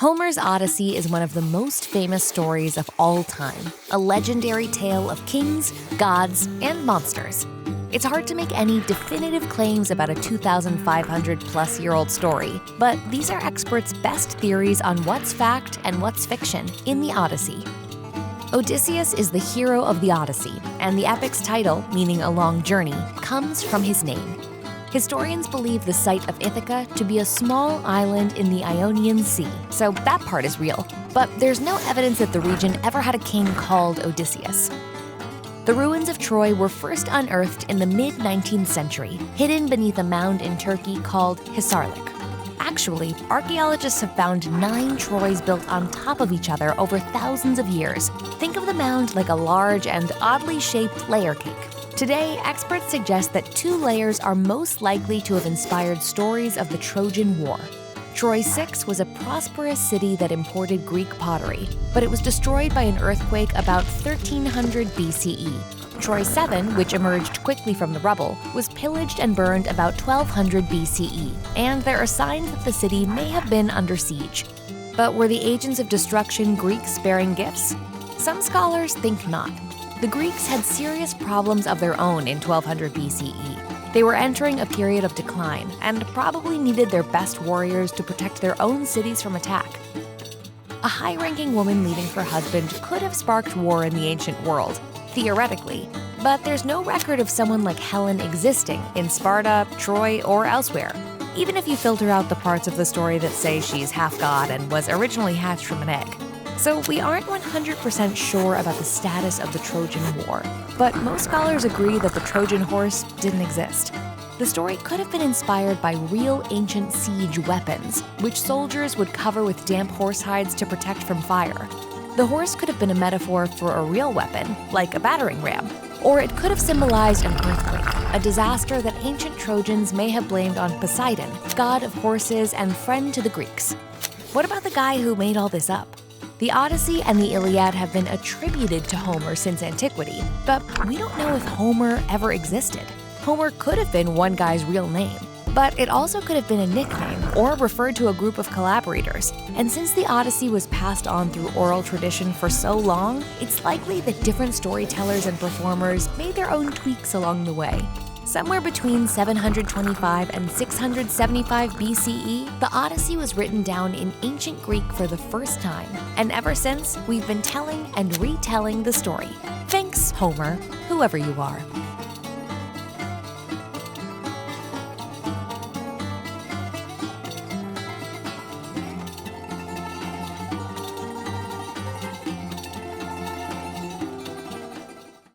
Homer's Odyssey is one of the most famous stories of all time, a legendary tale of kings, gods, and monsters. It's hard to make any definitive claims about a 2,500-plus-year-old story, but these are experts' best theories on what's fact and what's fiction in the Odyssey. Odysseus is the hero of the Odyssey, and the epic's title, meaning a long journey, comes from his name. Historians believe the site of Ithaca to be a small island in the Ionian Sea, so that part is real. But there's no evidence that the region ever had a king called Odysseus. The ruins of Troy were first unearthed in the mid-19th century, hidden beneath a mound in Turkey called Hisarlik. Actually, archaeologists have found 9 Troys built on top of each other over thousands of years. Think of the mound like a large and oddly shaped layer cake. Today, experts suggest that 2 layers are most likely to have inspired stories of the Trojan War. Troy 6 was a prosperous city that imported Greek pottery, but it was destroyed by an earthquake about 1300 BCE. Troy 7, which emerged quickly from the rubble, was pillaged and burned about 1200 BCE, and there are signs that the city may have been under siege. But were the agents of destruction Greeks bearing gifts? Some scholars think not. The Greeks had serious problems of their own in 1200 BCE. They were entering a period of decline and probably needed their best warriors to protect their own cities from attack. A high-ranking woman leaving her husband could have sparked war in the ancient world, theoretically, but there's no record of someone like Helen existing in Sparta, Troy, or elsewhere, even if you filter out the parts of the story that say she's half-god and was originally hatched from an egg. So we aren't 100% sure about the status of the Trojan War, but most scholars agree that the Trojan Horse didn't exist. The story could have been inspired by real ancient siege weapons, which soldiers would cover with damp horse hides to protect from fire. The horse could have been a metaphor for a real weapon, like a battering ram, or it could have symbolized an earthquake, a disaster that ancient Trojans may have blamed on Poseidon, god of horses and friend to the Greeks. What about the guy who made all this up? The Odyssey and the Iliad have been attributed to Homer since antiquity, but we don't know if Homer ever existed. Homer could have been one guy's real name, but it also could have been a nickname or referred to a group of collaborators. And since the Odyssey was passed on through oral tradition for so long, it's likely that different storytellers and performers made their own tweaks along the way. Somewhere between 725 and 675 BCE, the Odyssey was written down in ancient Greek for the first time, and ever since, we've been telling and retelling the story. Thanks, Homer, whoever you are.